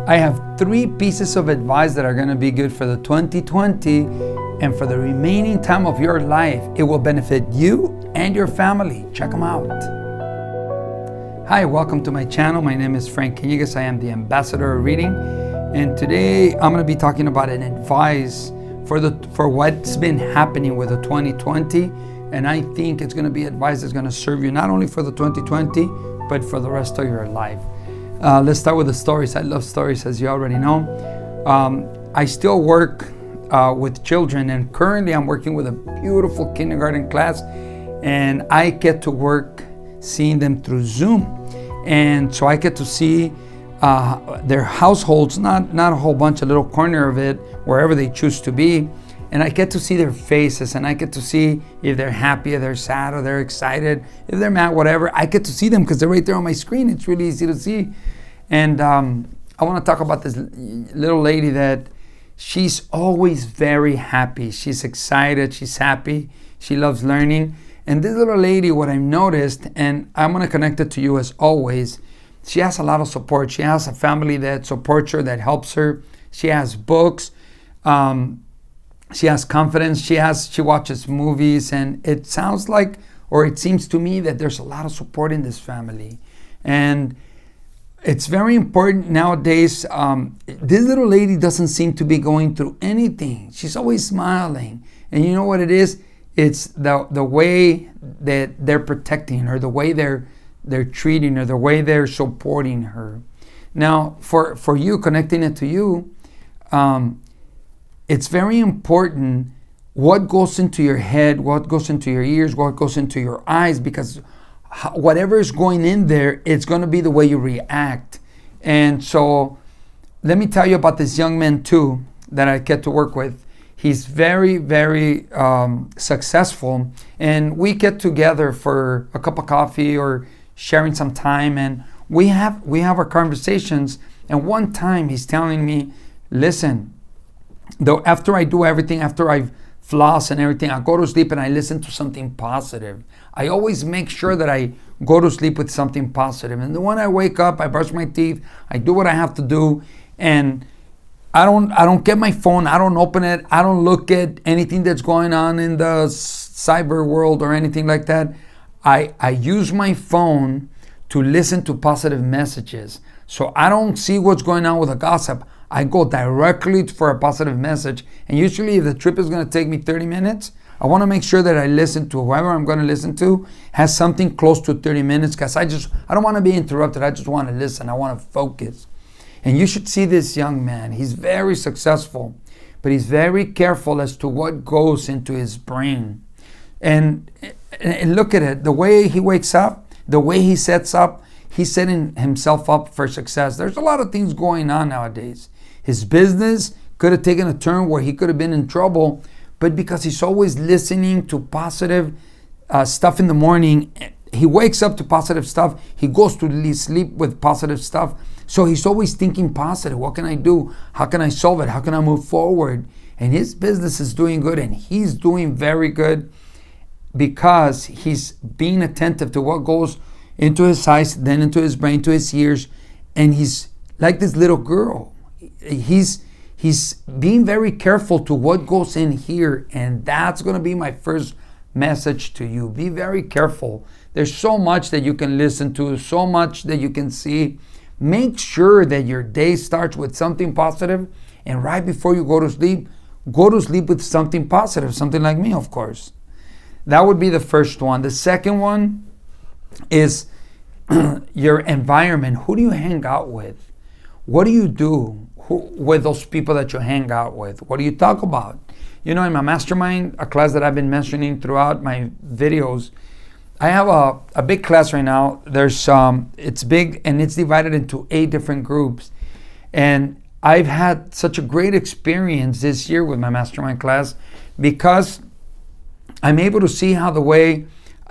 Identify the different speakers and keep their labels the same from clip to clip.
Speaker 1: I have 3 pieces of advice that are going to be good for the 2020 and for the remaining time of your life. It will benefit you and your family. Check them out. Hi, welcome to my channel. My name is Frank Cañigas. I am the ambassador of reading. And today I'm going to be talking about an advice for what's been happening with the 2020. And I think it's going to be advice that's going to serve you not only for the 2020, but for the rest of your life. Let's start with the stories. I love stories, as you already know. I still work with children, and currently I'm working with a beautiful kindergarten class, and I get to work seeing them through Zoom. And so I get to see their households, not a whole bunch, a little corner of it, wherever they choose to be. And I get to see their faces, and I get to see if they're happy, if they're sad, or they're excited, if they're mad, whatever. I get to see them because they're right there on my screen. It's really easy to see. And I want to talk about this little lady that she's always very happy. She's excited, she's happy, she loves learning. And this little lady, what I've noticed, and I'm going to connect it to you as always, she has a lot of support. She has a family that supports her, that helps her. She has books. She has confidence. She watches movies, and it sounds like, or it seems to me, that there's a lot of support in this family. And it's very important nowadays. This little lady doesn't seem to be going through anything. She's always smiling. And you know what it is? It's the way that they're protecting her, the way they're treating her, the way they're supporting her. Now, for you, connecting it to you, it's very important what goes into your head, what goes into your ears, what goes into your eyes, because whatever is going in there, it's going to be the way you react. And so let me tell you about this young man too that I get to work with. He's very, very successful, and we get together for a cup of coffee or sharing some time, and we have our conversations. And one time he's telling me, listen, though, after I do everything, after I've floss and everything, I go to sleep and I listen to something positive. I always make sure that I go to sleep with something positive. And then when I wake up, I brush my teeth, I do what I have to do, and I don't get my phone, I don't open it, I don't look at anything that's going on in the cyber world or anything like that. I use my phone to listen to positive messages. So I don't see what's going on with a gossip. I go directly for a positive message. And usually if the trip is going to take me 30 minutes, I want to make sure that I listen to whoever I'm going to listen to has something close to 30 minutes, because I don't want to be interrupted. I just want to listen. I want to focus. And you should see this young man. He's very successful, but he's very careful as to what goes into his brain. And look at it, the way he wakes up, the way he sets up, he's setting himself up for success. There's a lot of things going on nowadays. His business could have taken a turn where he could have been in trouble, but because he's always listening to positive stuff in the morning, he wakes up to positive stuff, he goes to sleep with positive stuff. So he's always thinking positive. What can I do? How can I solve it? How can I move forward? And his business is doing good, and he's doing very good because he's being attentive to what goes into his eyes, then into his brain, to his ears. And he's like this little girl. He's being very careful to what goes in here. And that's going to be my first message to you. Be very careful. There's so much that you can listen to, so much that you can see. Make sure that your day starts with something positive, and right before you go to sleep with something positive, something like me, of course. That would be the first one. The second one is your environment. Who do you hang out with? What do you do with those people that you hang out with? What do you talk about? You know, in my mastermind, a class that I've been mentioning throughout my videos, I have a big class right now. It's big, and it's divided into 8 different groups. And I've had such a great experience this year with my mastermind class because I'm able to see how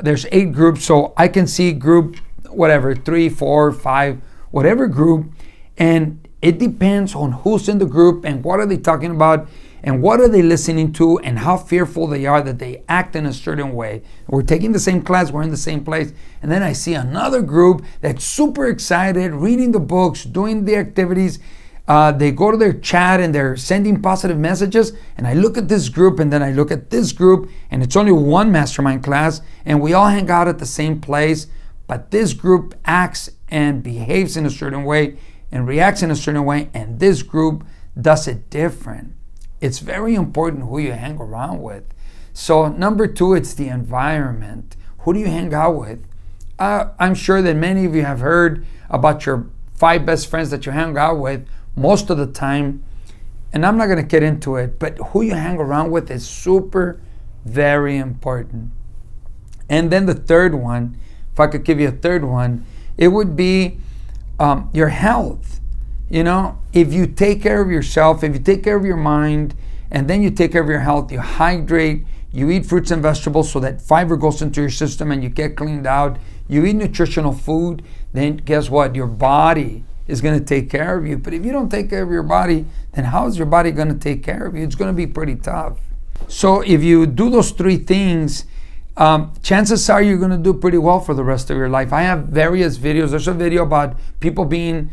Speaker 1: there's 8 groups, so I can see group, whatever, 3, 4, 5, whatever group. And it depends on who's in the group and what are they talking about and what are they listening to and how fearful they are that they act in a certain way. We're taking the same class, we're in the same place, and then I see another group that's super excited, reading the books, doing the activities, They go to their chat and they're sending positive messages. And I look at this group and then I look at this group, and it's only one mastermind class and we all hang out at the same place. But this group acts and behaves in a certain way and reacts in a certain way, and this group does it different. It's very important who you hang around with. So number 2, it's the environment. Who do you hang out with? I'm sure that many of you have heard about your 5 best friends that you hang out with most of the time, and I'm not going to get into it, but who you hang around with is super, very important. And then the third one, if I could give you a third one, it would be your health. You know, if you take care of yourself, if you take care of your mind, and then you take care of your health, you hydrate, you eat fruits and vegetables so that fiber goes into your system and you get cleaned out, you eat nutritional food, then guess what? Your body is going to take care of you. But if you don't take care of your body, then how is your body going to take care of you? It's going to be pretty tough. So if you do those 3 things, chances are you're going to do pretty well for the rest of your life. I have various videos. There's a video about people being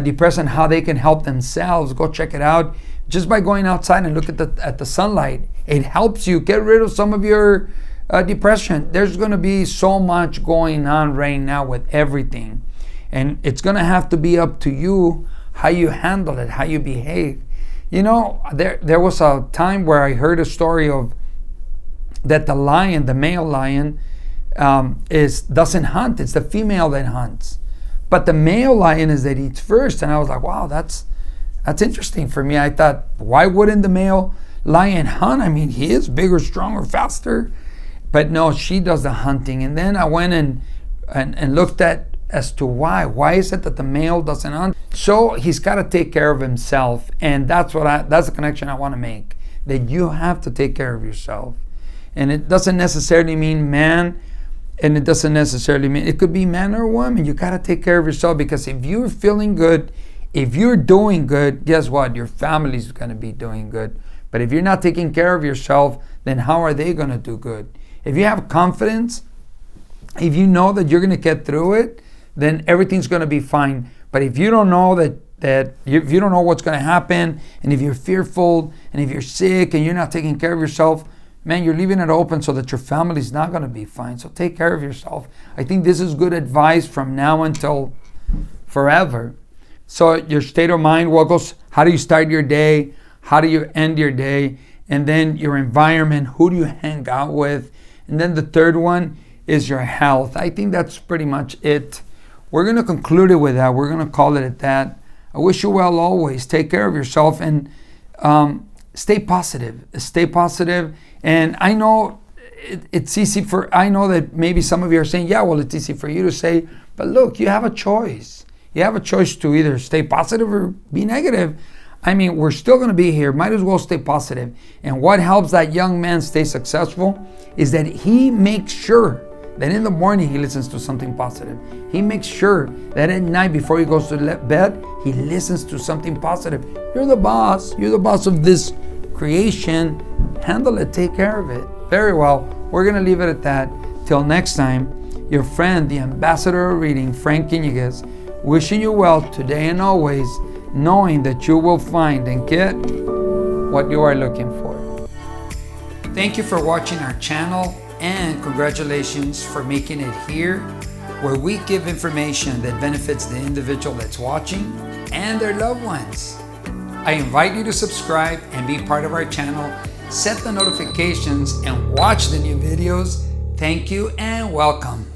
Speaker 1: depressed and how they can help themselves. Go check it out. Just by going outside and look at the sunlight, it helps you get rid of some of your depression. There's going to be so much going on right now with everything, and it's going to have to be up to you how you handle it, how you behave. You know, there was a time where I heard a story of that the lion, the male lion, doesn't hunt. It's the female that hunts, but the male lion is that eats first. And I was like, wow, that's interesting for me. I thought, why wouldn't the male lion hunt? I mean, he is bigger, stronger, faster. But no, she does the hunting. And then I went and looked at as to why. Why is it that the male doesn't hunt? So he's got to take care of himself. And that's the connection I want to make. That you have to take care of yourself. And it doesn't necessarily mean man, and it doesn't necessarily mean, it could be man or woman. You got to take care of yourself, because if you're feeling good, if you're doing good, guess what? Your family's going to be doing good. But if you're not taking care of yourself, then how are they going to do good? If you have confidence, if you know that you're going to get through it, then everything's going to be fine. But if you don't know if you don't know what's going to happen, and if you're fearful, and if you're sick, and you're not taking care of yourself, man, you're leaving it open so that your family's not going to be fine. So take care of yourself. I think this is good advice from now until forever. So your state of mind, how do you start your day? How do you end your day? And then your environment, who do you hang out with? And then the third one is your health. I think that's pretty much it. We're going to conclude it with that. We're going to call it at that. I wish you well always. Take care of yourself and stay positive. Stay positive. And I know it's easy I know that maybe some of you are saying, yeah, well, it's easy for you to say, but look, you have a choice. You have a choice to either stay positive or be negative. I mean, we're still going to be here. Might as well stay positive. And what helps that young man stay successful is that he makes sure that in the morning he listens to something positive. He makes sure that at night before he goes to bed, he listens to something positive. You're the boss. You're the boss of this creation. Handle it. Take care of it. Very well. We're going to leave it at that. Till next time, your friend, the ambassador of reading, Frank Iniguez, wishing you well today and always, knowing that you will find and get what you are looking for. Thank you for watching our channel, and congratulations for making it here, where we give information that benefits the individual that's watching and their loved ones. I invite you to subscribe and be part of our channel, set the notifications, and watch the new videos. Thank you and welcome.